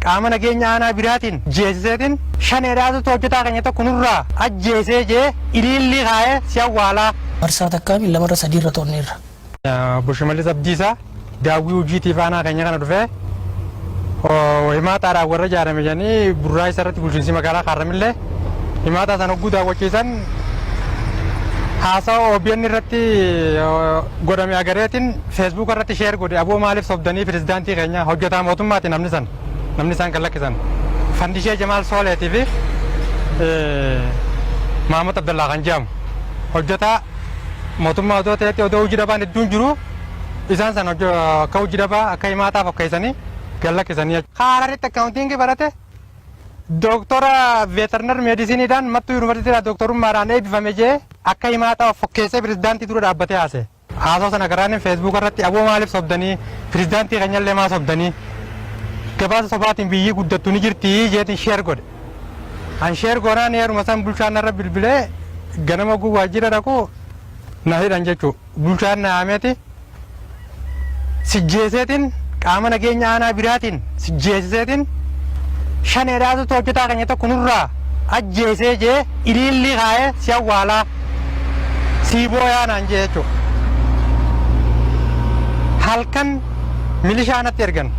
qaama nageenya aanaa biraatiin jeesiseetiin shaneedhaatu hojjetaa keenya tokko nurraa ajjeesee jee iliilli kaa'ee si awwaalaa. Marsaa takkaami lamarra sadiirra toonneerra. Bushimallis Abdiisaa daawwii hojiitiif aanaa keenya kana dhufee himaataadhaan warra ijaarame jedhanii burraa isarratti bulchiinsi magaalaa Harramillee himaataa sana hogguu daawwachiisan haasawa OBN irratti godhame agareetiin Facebook irratti sheer godhe aboo maaliif sobdanii pirezidaantii keenya hojjetaa mootummaati namni isaan kan lakkisan Fandishee Jamaal Sooleetii fi Maamud Abdallaa kan jedhamu hojjetaa mootummaa otoo ta'etti odoo hojii dhabaan hedduun jiru isaan san akka hojii dhabaa akka himaataaf fakkeessanii kan lakkisanii Hararitti akkaawuntiingii barate Doktora veterinar medisiiniidhaan mattuu yuunivarsiitiidhaan doktorummaadhaan eebbifame jee akka himaataa fakkeessee pirezidaantii dura dhaabbatee haase. Haasoo sana garaan Facebook irratti aboo maaliif sobdanii pirezidaantii keenyallee maa sobdanii gabaasa sobaatiin biyyi guddattu ni jirti jeetiin sheer godhe. An sheer goonaan heeruma san bulchaan irra bilbilee ganama guu waajjira dhaqu na hidhan jechuu bulchaan na haameeti sijjeeseetiin qaama nageenya aanaa biraatiin sijjeesiseetiin shaneedhaatu hojjetaa keenya tokko nurraa ajjeesee jee iliilli kaa'ee si awwaalaa siiboo yaanaan jee jechuudha. Halkan milishaa natti ergan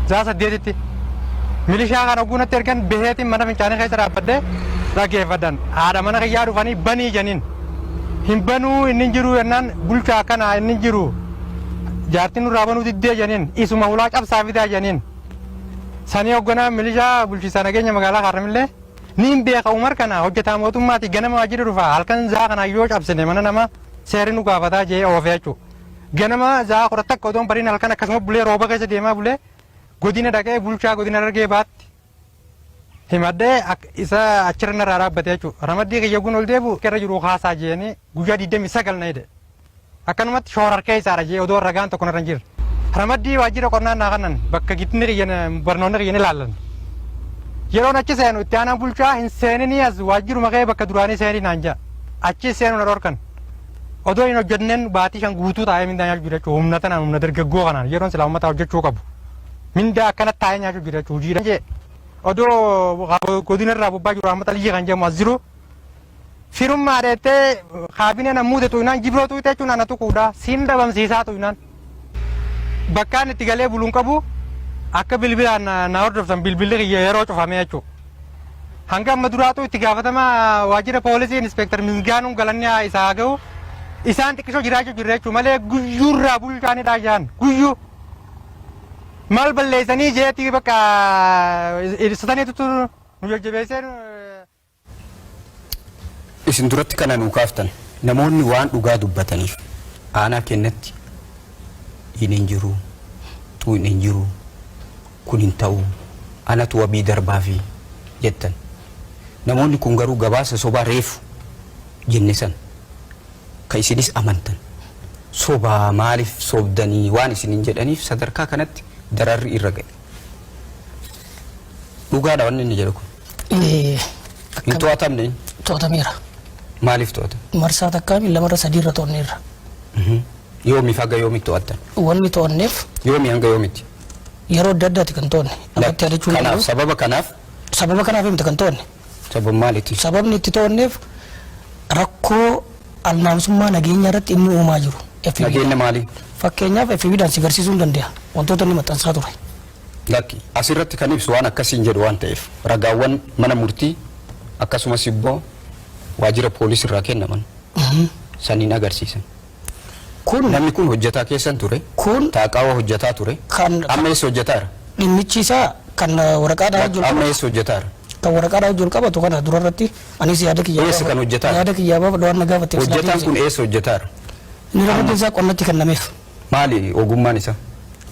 zaa 8tti milishaa kana ogguu natti ergan beheetiin mana fincaanii keessa dhaabbadhee dhaggeeffadhan haadha mana kiyyaa dhufanii banii janiin hin banuu inni jiru yennaan bulchaa akkana inni jiru jaartiin nurraa banuu diddee janiin isuma hulaa cabsaa fidaa janiin. Sanii hoogganaa milishaa bulchiinsa nageenya magaalaa Harramillee niin beeka Umar kana hojjetaa mootummaati ganama waajjira dhufa halkan zaa kana yoo cabsine mana nama seerri nu gaafataa jee oofee jechuudha. Ganama zaa kudha takka odoon bariin halkan akkasuma bulee rooba keessa deemaa bulee godina dhaqee bulchaa godina Harargee baatti himadhee isa achirra narraa dhaabbatee jechuudha. Ramaddii kiyyaguun ol deebu irra jiru haasaa jeeni guyyaa 29 na hidhe. Akkanumatti shoorarkee isaadha jee odoo ragaan tokko narra hin jirre. Ramaddii waajjira qonnaa naa kanan bakka gittinni qiyyan barnoonni qiyyan ilaallan. Yeroon achi seenu itti aanaan bulchaa hin seeninii as waajjiruma kee bakka duraanii seenii naan jaa. Achi seenu na dhorkan. Odoo hin hojjenneen baatii 5 guutuu taa'ee mindaa nyaachuu jira jechuudha. Humna tanaan humna dargaggoo kanaan yeroon silaa uummataa hojjechuu qabu. Mindaa akkanatti taa'ee nyaachuu jira jechuudha. Hojiidha jee. Odoo godina irraa bobbaa jiru amma xaliyyi kan jedhamu as jiru. Firummaa dheettee kaabinee nan muude tuinaan jibroo tuite jechuun ana tuquudha. Siin dhabamsiisaa tuinaan. Bakkaan itti galee buluun qabu akka bilbilaan na hordoftan bilbilli kiyya yeroo cufame jechuudha. Hanga amma duraatu itti gaafatamaa waajjira poolisii inspektar Misgaanuun galanni isaa gahu isaan xiqqishoo jiraachuu jirre jechuudha malee guyyuurraa bulchaanidha jaan guyyuu maal balleessanii jeetii bakka ibsataniitu nu jajjabeesseen. Isin duratti kana nuu kaaftan namoonni waan dhugaa dubbataniif aanaa kennatti hin jiru tu hin jiru kun hin ta'u anatu wabii darbaa fi jettan namoonni kun garuu gabaasa sobaa reefu jenne san ka isinis amantan sobaa maaliif sobdanii waan isinin jedhaniif sadarkaa kanatti dararri irra ga'e dhugaadha wanni inni jedhu kun hin to'atamne to'atameera maaliif to'atame marsaa takkaami lamarra sadiirra toonneerra. Yoomi faga yoomi to'attan. Wanni to'anneef. Yoomi hanga yoomitti. Yeroo adda addaati kan to'anne. Abatti yaadachuun kanaaf sababa kanaaf. Sababa kanaaf himte kan to'anne. Sababa maaliiti? Sababni itti to'anneef rakkoo alnaamsummaa nageenya irratti inni uumaa jiru. Nageenya maali? Fakkeenyaaf FB'dhaan si garsiisuu hin danda'a. Wantoota inni maxxansaa ture. Lakki asirratti kan ibsu waan akkasiin jedhu waan ta'eef ragaawwan mana murtii akkasumas immoo waajjira poolisii irraa kennaman saniin agarsiisan. Kun namni kun hojjetaa keessan ture. Kun taaqaawwa hojjetaa ture. Amma eessa hojjetaara? Dhimmichi isaa kan waraqaadhaan hojjetu. Amma eessa hojjetaara? Kan waraqaadhaan hojjetu qabatu kana durarratti anis yaada kiyyaa. Eessa kan hojjetaara? Yaada kiyyaa baaf dhawaan nagaa battee. Hojjetaan kun eessa hojjetaara? Inni ramaddiin isaa qonnatti kennameef. Maali ogummaan isaa?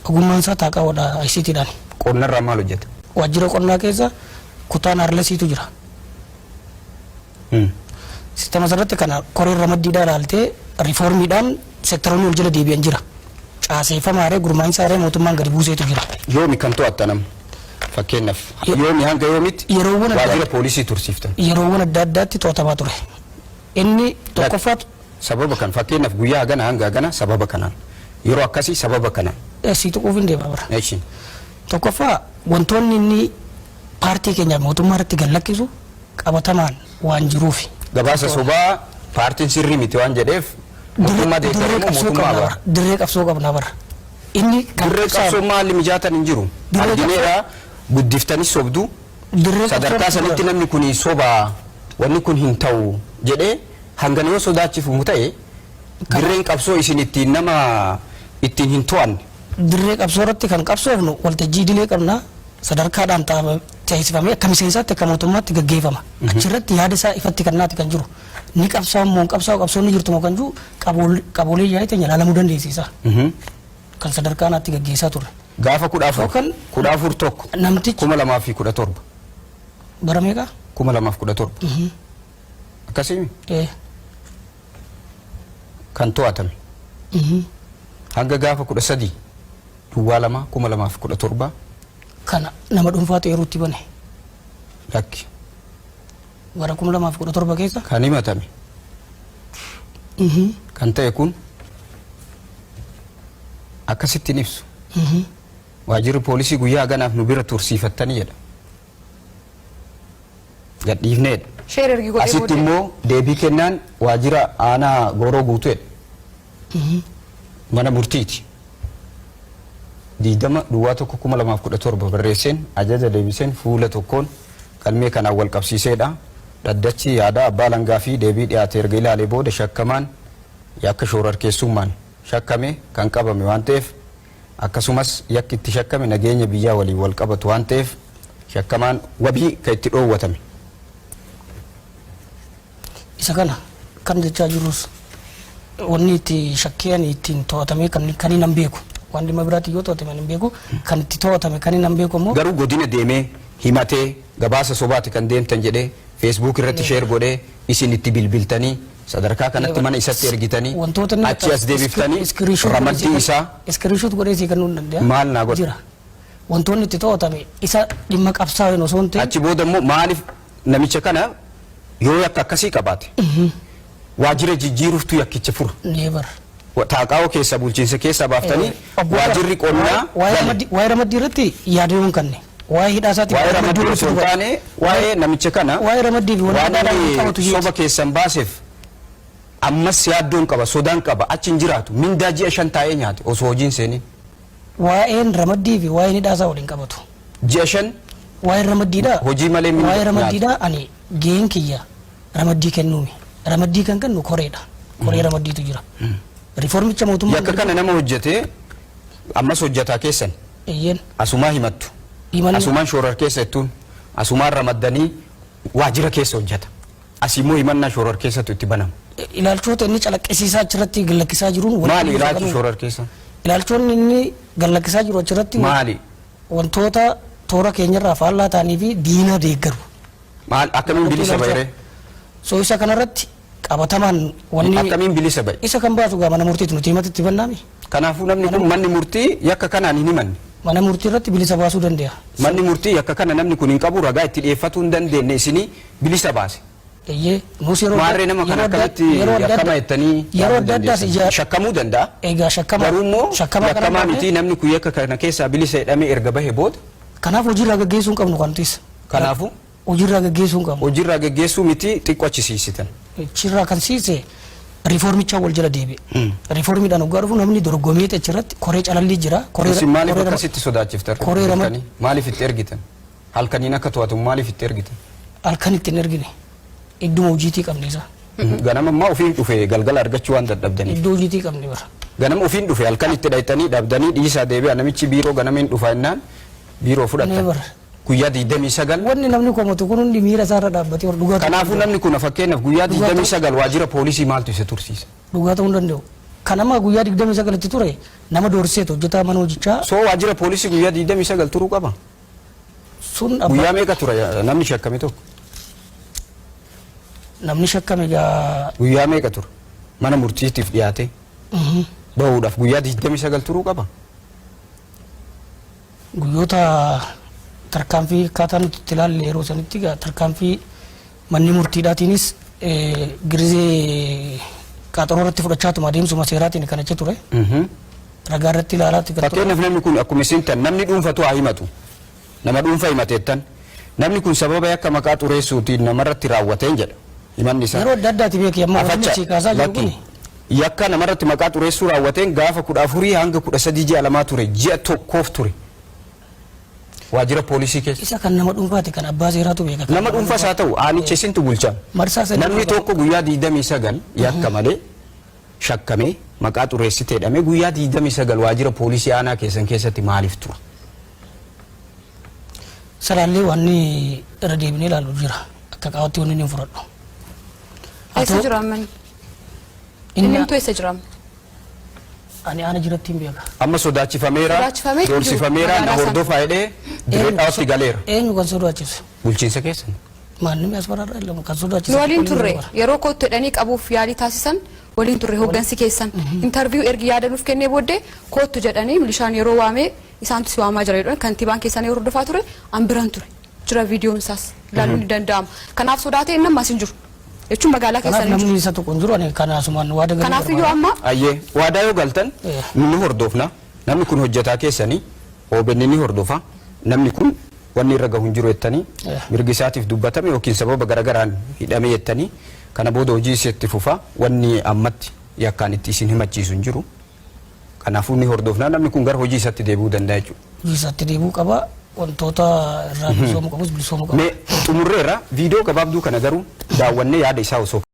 Ogummaan isaa taaqaawwadha ICTdhaan. Qonnarraa maal hojjeta? Waajjira qonnaa keessa kutaan harlesiitu jira. Sistema irratti kana koree ramaddiidhaan ilaaltee riiformiidhaan seektaroonni ol jala deebi'an jira. Caaseeffamaaree gurmaa'insaaree mootummaan gadi buuseetu jira. Yoomi kan to'attanam fakkeenyaaf yoomi hanga yoomitti waajjira poolisii tursiiftan. Yeroowwan adda addaatti to'atamaa ture. Inni tokkoffaatu sababa kan fakkeenyaaf guyyaa hagana hanga hagana sababa kanaan yeroo akkasii sababa kanaan. Sii tuquuf hin deema bara. Tokkoffaa wantoonni inni paartii keenya mootummaa irratti gallakkisu qabatamaan waan jiruufi. Gabaasa sobaa paartiin sirrii miti waan jedheef mootummaa deeggaruu mootummaa bara. Dirree qabsoo qabna bara. Inni dirree qabsoo maali mijaatan hin jiru. Argineedha guddiftanis sobdu. Sadarkaa sanitti namni kun sobaa wanni kun hin ta'u jedhee hanga yoo sodaachifamu ta'e dirreen qabsoo isin ittiin nama ittiin hin to'anne. Dirree qabsoo irratti kan qabsoofnu waltajjii dilee qabna sadarkaadhaan taasifamee akka miseensaatti akka mootummaatti gaggeeffama. Achirratti yaada isaa ifatti kannaati kan jiru. Ni qabsaa'u qabsoonni jirtu moo kan jiru qaboolee yaa'ii teenya ilaalamuu dandeessisa. Kan sadarkaanaatti gaggeessaa turre. Gaafa 14 tokko 2017 bara meeqa? 2017 akkasii kan to'atame hanga gaafa 13 duwwaa 2017 kana nama dhuunfaatu yerootti bane lakki bara 2017 keessa kan himatame kan ta'e kun akkasittiin ibsu waajirri poolisii guyyaa ganaaf nu bira tursiifattanii jedha gadhiifneedha. Asitti immoo deebii kennaan waajira aanaa gooroo guutuedha. Mana murtiiti. 20/1/2017 barreesseen ajaja deebiseen fuula tokkoon galmee kanaan wal qabsiiseedha. Dhaddachi yaada abbaa langaa fi deebii dhiyaate erga ilaalee booda shakkamaan yakka shororkeessummaan shakkame kan qabame waan ta'eef akkasumas yakki itti shakkame nageenya biyyaa waliin wal qabatu waan ta'eef shakkamaan wabii kan itti dhoowwatame. Isa kana kan jechaa jirus wanni itti shakkeen ittiin to'atame kan hin beeku waan dhimma biraatti yoo to'atame hin beeku kan itti to'atame kan hin beeku immoo garuu godina deemee himatee gabaasa sobaati kan deemtan jedhee Facebook irratti share godhee isin itti bilbiltanii sadarkaa kanatti mana isatti ergitanii achi as deebiftanii ramaddii isaa screenshot godhee si kennuu danda'a maal naa godha jira wantoonni itti to'atame isa dhimma qabsaa'een osoo hin ta'in achi booda immoo maaliif namicha kana yoo yakka akkasii qabaate waajira jijjiiruuftu yakkicha fura neebar taaqaa'oo keessa bulchiinsa keessa baaftanii waajirri qonnaa waa'ee ramaddii irratti yaadamuun kanne waa'ee hidhaa isaati waa'ee ramaddii osoo hin taane waa'ee namicha kana waa'ee ramaddii fi waan soba keessan baaseef ammas yaaddoon qaba sodaan qaba achi hin jiraatu mindaa ji'a 5 taa'ee nyaate osoo hojiin seeniin waa'een ramaddii fi waa'een hidhaa isaa waliin qabatu ji'a 5 waa'ee ramaddiidha hojii malee waa'ee ramaddiidha ani gehen kiyya ramaddii kennuumi ramaddii kan kennu koreedha koree ramaddiitu jira riformicha mootummaa yakka kana nama hojjete ammas hojjataa keessan eeyyen asumaa himattu asumaan shoorar keessa jettuun asumaan ramaddanii waajira keessa hojjeta asimmoo himannaa shoorar keessatu itti banama ilaalchoota inni calaqqisiisaa achirratti gallakkisaa jiruun maali ilaalchu shoorar keessa ilaalchoonni inni gallakkisaa jiru achirratti maali wantoota toora keenyarraa faallaa ta'anii fi diina deeggaru maal akkamiin bilisa bayre so isa kanarratti qabatamaan wanni akkamiin bilisa bay isa kan baasu gaa mana murtiitti nuti himatti bannaami kanaafuu namni kun manni murtii yakka kanaan hin himanne mana murtii irratti bilisa baasuu danda'a manni murtii yakka kana namni kun hin qabu ragaa itti dhiyeeffatuu hin dandeenye isinii bilisa baase eeyyee nus yeroo maarree nama kana akkamitti yakkama jettanii yeroo adda addaas shakkamuu danda'a eegaa shakkama garuu immoo yakkamaa miti namni kun yakka kana keessaa bilisa jedhamee erga bahe booda kanaaf hojiirraa gaggeessuu hin qabnu kantiis kanaafuu hojiirraa gaggeessuu hin qabnu hojiirraa gaggeessuu miti xiqqoo achisiisitan chirraa kan siise riformicha wal jala deebi'e riformiidhaan hoggaa dhufu namni dorgomee achirratti koree calallii jira koree maaliif akkasitti sodaachiftan koree ramadi maaliif itti ergitan halkaniin akka to'atamu maaliif itti ergitan halkan itti hin ergine idduma hojiitii qabne isa ganama ammaa ofiin dhufe galgala argachuu waan dadhabdanii iddoo hojiitii qabne bara ganama ofiin dhufe halkan itti dhaytanii dhabdanii dhiisaa deebi'a namichi biiroo ganameen dhufa innaan biiroo fudhatan guyyaa 29 wanni namni komatu kun hundi miira isaarra dhaabbatee hor dhugaa kanaafuu namni kun fakkeenyaaf guyyaa 29 waajira poolisii maaltu isa tursiisa dhugaa ta'uu danda'u kanama guyyaa 29 itti ture nama doorseet hojjetaa mana hojichaa soo waajira poolisii guyyaa 29 turuu qaba sun guyyaa meeqa tura namni shakkame tokko namni shakkame gaa guyyaa meeqa tura mana murtiitiif dhiyaate bahuudhaaf guyyaa 29 turuu qaba guyyoota tarkaanfii akkaataa nuti itti ilaalle yeroo sanitti tarkaanfii manni murtiidhaatiinis girizee qaxaroo irratti fudhachaatuma adeemsuma seeraatiin kan achi ture ragaa irratti ilaalaatti fakkeenyaaf namni kun akkuma isin tan namni dhuunfatu haa himatu nama dhuunfaa himateettan namni kun sababa yakka maqaa xureessuutiin namarratti raawwateen jedha himanni isaa yeroo adda addaati beeki amma wanni si kaasaa jiru kun yakka namarratti maqaa xureessuu raawwateen gaafa 14 hanga 13 ji'a lamaa ture ji'a tokkoof ture waajjira poolisii keessa isa kan nama dhuunfaati kan abbaa seeraatu beeka nama dhuunfaas haa ta'u aanicha isintu bulchaa namni tokko guyyaa 29 yakka malee shakkamee maqaa xureessitee jedhamee guyyaa 29 waajjira poolisii aanaa keessan keessatti maaliif tura? Salaallee wanni irra deebinee ilaalu jira akka qaawwatti wanni ni fudhadhu. Eessa jira amman? Inni tu eessa jira? Ani ana jiratti hin beeka. Amma sodaachifameera doorsifameera na hordofaa jedhee direedhaatti galeera. Eenyu kan sodaachisu? Bulchiinsa keessan. Maanni as bararra ilamu kan sodaachisu. Waliin turre yeroo kootti jedhanii qabuuf yaalii taasisan waliin turre hooggansi keessan interview ergi yaadanuuf kennee booddee kootti jedhanii milishaan yeroo waamee isaantu si waamaa jira jedhan kantiibaan keessan yeroo hordofaa ture an biran ture jira viidiyoon isaas ilaaluun ni danda'ama kanaaf sodaatee inni ammas hin jiru jechuun magaalaa keessan hin jiru. Namni isa tokko hin jiru ani kanaasumaan waada galuu. Kanaaf iyyuu amma. Ayyee waadaa yoo galtan ni hordofna namni kun hojjetaa keessanii OBN ni hordofa namni kun wanni irra gahu hin jiru jettanii mirgi isaatiif dubbatame yookiin sababa garagaraan hidhame jettanii kana booda hojii itti fufa wanni ammatti yakkaan itti isin himachiisu hin jiru. Kanaafuu ni hordofna namni kun gara hojii isaatti deebi'uu danda'a jechuudha. Hojii isaatti deebi'uu qaba wantoota irraa bilisoomu qabus bilisoomu qaba. Mee xumurreera viidiyoo gabaabduu kana garuu daawwannee yaada isaa osoo